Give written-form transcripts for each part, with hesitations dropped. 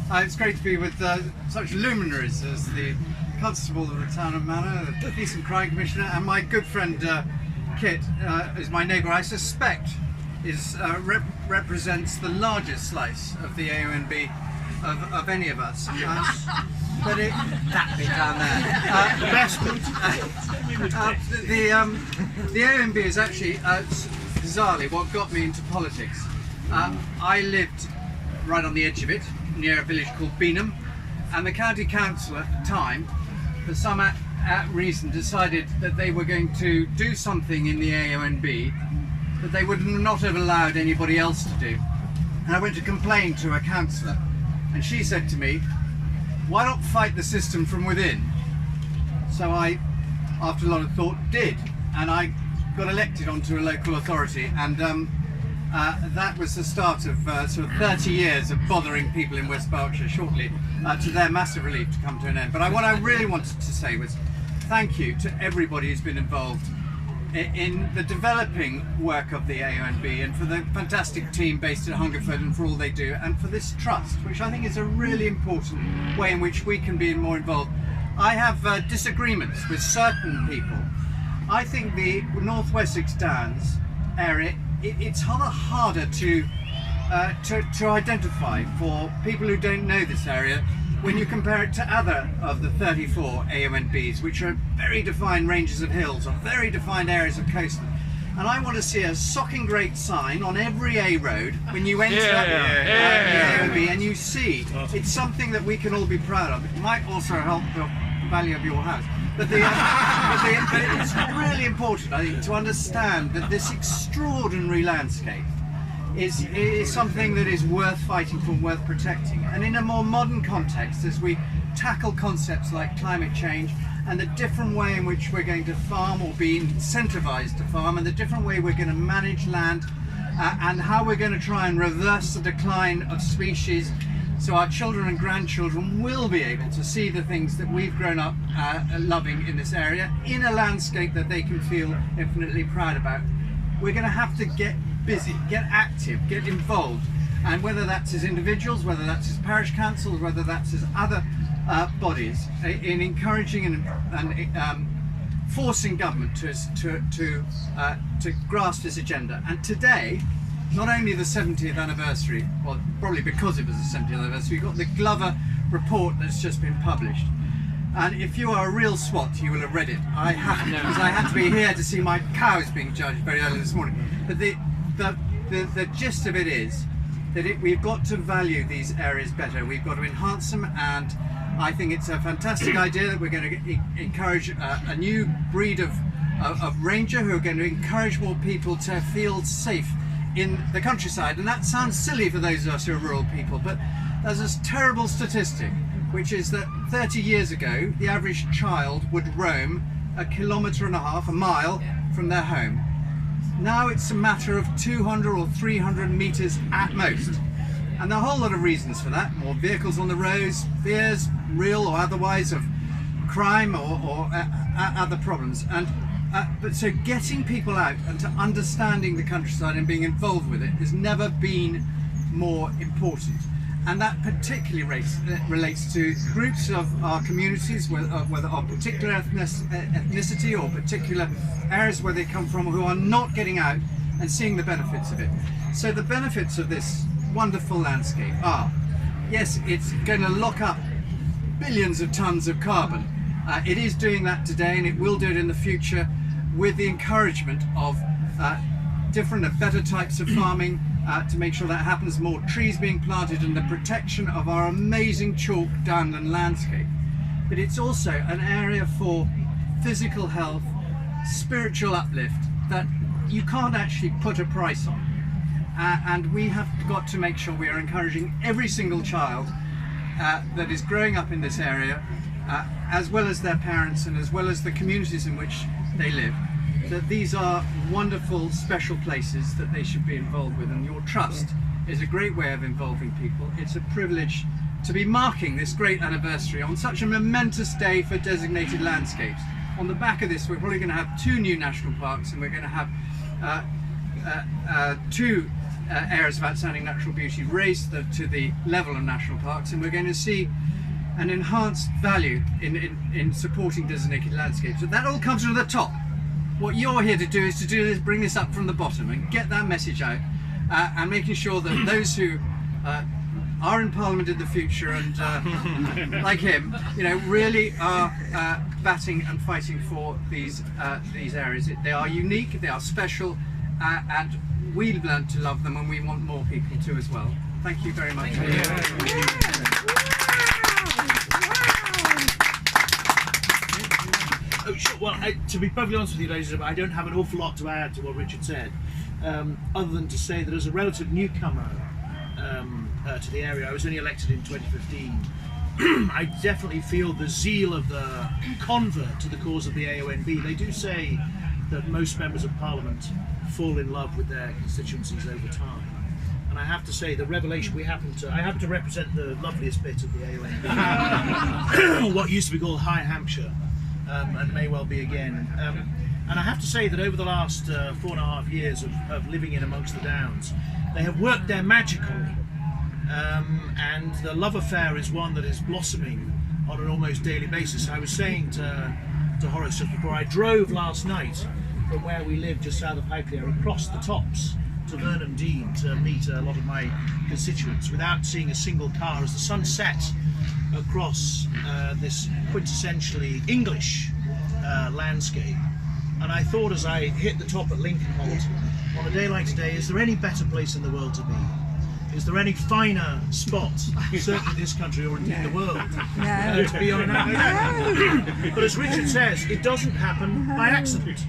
It's great to be with such luminaries as the Constable of the Town of Manor, the Police and Crime Commissioner, and my good friend Kit is my neighbour. I suspect represents the largest slice of the AONB of any of us. But that bit down there. The AONB is actually bizarrely what got me into politics. I lived right on the edge of it, near a village called Benyon, and the county council at the time, for some reason, decided that they were going to do something in the AONB that they would not have allowed anybody else to do. And I went to complain to a councillor, and she said to me, "Why not fight the system from within?" So I, after a lot of thought, did, and I got elected onto a local authority, and that was the start of sort of 30 years of bothering people in West Berkshire, shortly to their massive relief to come to an end. But what I really wanted to say was thank you to everybody who's been involved in the developing work of the AONB, and for the fantastic team based at Hungerford and for all they do, and for this trust, which I think is a really important way in which we can be more involved. I have disagreements with certain people. I think the North Wessex Downs area, it's harder to identify for people who don't know this area when you compare it to other of the 34 AONBs, which are very defined ranges of hills or very defined areas of coastline. And I want to see a socking great sign on every A road when you enter the AONB, and you see it's something that we can all be proud of. It might also help the value of your house. But it's really important, I think, to understand that this extraordinary landscape is something that is worth fighting for, worth protecting. And in a more modern context, as we tackle concepts like climate change and the different way in which we're going to farm or be incentivized to farm, and the different way we're going to manage land, and how we're going to try and reverse the decline of species, so our children and grandchildren will be able to see the things that we've grown up loving in this area, in a landscape that they can feel infinitely proud about. We're going to have to get busy, get active, get involved, and whether that's as individuals, whether that's as parish councils, whether that's as other bodies, in encouraging and forcing government to grasp this agenda. And today, not only the 70th anniversary, well, probably because it was the 70th anniversary, we've got the Glover report that's just been published. And if you are a real swot, you will have read it. I haven't, because I had to be here to see my cows being judged very early this morning. But the gist of it is that we've got to value these areas better. We've got to enhance them, and I think it's a fantastic idea that we're going to encourage a new breed of ranger who are going to encourage more people to feel safe in the countryside. And that sounds silly for those of us who are rural people, but there's this terrible statistic, which is that 30 years ago the average child would roam 1.5 kilometres, a mile, from their home. Now it's a matter of 200 or 300 metres at most. And there are a whole lot of reasons for that. More vehicles on the roads, fears, real or otherwise, of crime or other problems. But so getting people out and to understanding the countryside and being involved with it has never been more important. And that particularly relates to groups of our communities, whether of particular ethnicity or particular areas where they come from, who are not getting out and seeing the benefits of it. So the benefits of this wonderful landscape are, yes, it's going to lock up billions of tons of carbon. It is doing that today, and it will do it in the future, with the encouragement of different and better types of farming to make sure that happens, more trees being planted, and the protection of our amazing chalk downland landscape. But it's also an area for physical health, spiritual uplift that you can't actually put a price on. And we have got to make sure we are encouraging every single child that is growing up in this area, as well as their parents and as well as the communities in which they live, that these are wonderful, special places that they should be involved with. And your trust is a great way of involving people. It's a privilege to be marking this great anniversary on such a momentous day for designated landscapes. On the back of this, we're probably going to have 2 new national parks, and we're going to have 2 areas of outstanding natural beauty raised to the level of national parks, and we're going to see an enhanced value in supporting designated landscapes. But that all comes from the top. What you're here to do is bring this up from the bottom and get that message out, and making sure that those who are in Parliament in the future and like him, really are batting and fighting for these areas. They are unique, they are special, and we've learned to love them, and we want more people to as well. Thank you very much. Oh, sure. Well, to be perfectly honest with you, ladies and gentlemen, I don't have an awful lot to add to what Richard said, other than to say that as a relative newcomer to the area, I was only elected in 2015. I definitely feel the zeal of the convert to the cause of the AONB. They do say that most members of Parliament fall in love with their constituencies over time. And I have to say, the revelation I happen to represent the loveliest bit of the AONB, what used to be called High Hampshire, and may well be again. And I have to say that over the last 4.5 years of living in amongst the Downs, they have worked their magic on me. And the love affair is one that is blossoming on an almost daily basis. I was saying to Horace just before, I drove last night from where we live just south of Highclere across the tops to Vernham Dean to meet a lot of my constituents without seeing a single car as the sun set across this quintessentially English landscape. And I thought, as I hit the top at Lincolnholt on a day like today, is there any better place in the world to be? Is there any finer spot, certainly in this country or indeed the world, to be on? But as Richard says, it doesn't happen by accident.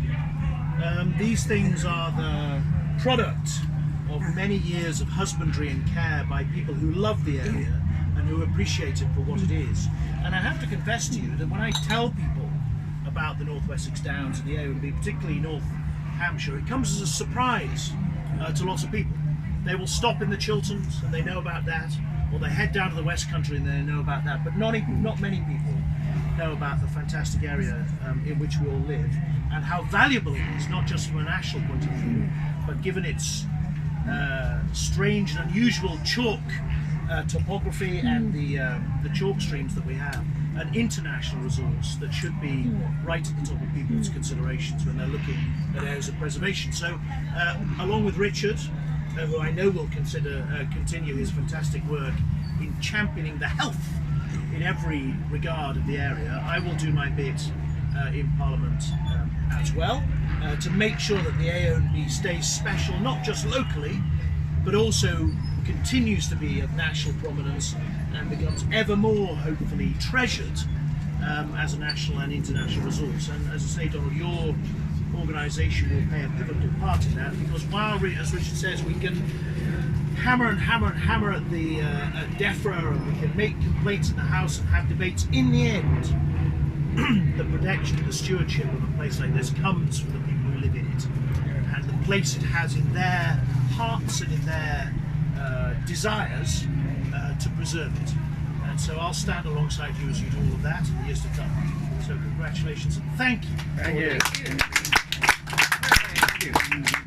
These things are the product of many years of husbandry and care by people who love the area and who appreciate it for what it is. And I have to confess to you that when I tell people about the North Wessex Downs and the AONB, particularly North Hampshire, it comes as a surprise to lots of people. They will stop in the Chilterns and they know about that, or they head down to the West Country and they know about that, but not many people know about the fantastic area in which we all live, and how valuable it is, not just from a national point of view, but given its strange and unusual chalk topography and the chalk streams that we have, an international resource that should be right at the top of people's considerations when they're looking at areas of preservation. So, along with Richard, who I know will continue his fantastic work in championing the health in every regard of the area, I will do my bit in Parliament as well to make sure that the AONB stays special, not just locally, but also continues to be of national prominence and becomes ever more, hopefully, treasured as a national and international resource. And as I say, Donald, your organisation will play a pivotal part in that, because while, as Richard says, we can hammer and hammer and hammer at the DEFRA, and we can make complaints in the House and have debates, in the end, the protection, the stewardship of a place like this comes from the people who live in it, and the place it has in their hearts and in their desires to preserve it. And so I'll stand alongside you as you do all of that in the years to come. So congratulations and thank you. Thank you. Thank you.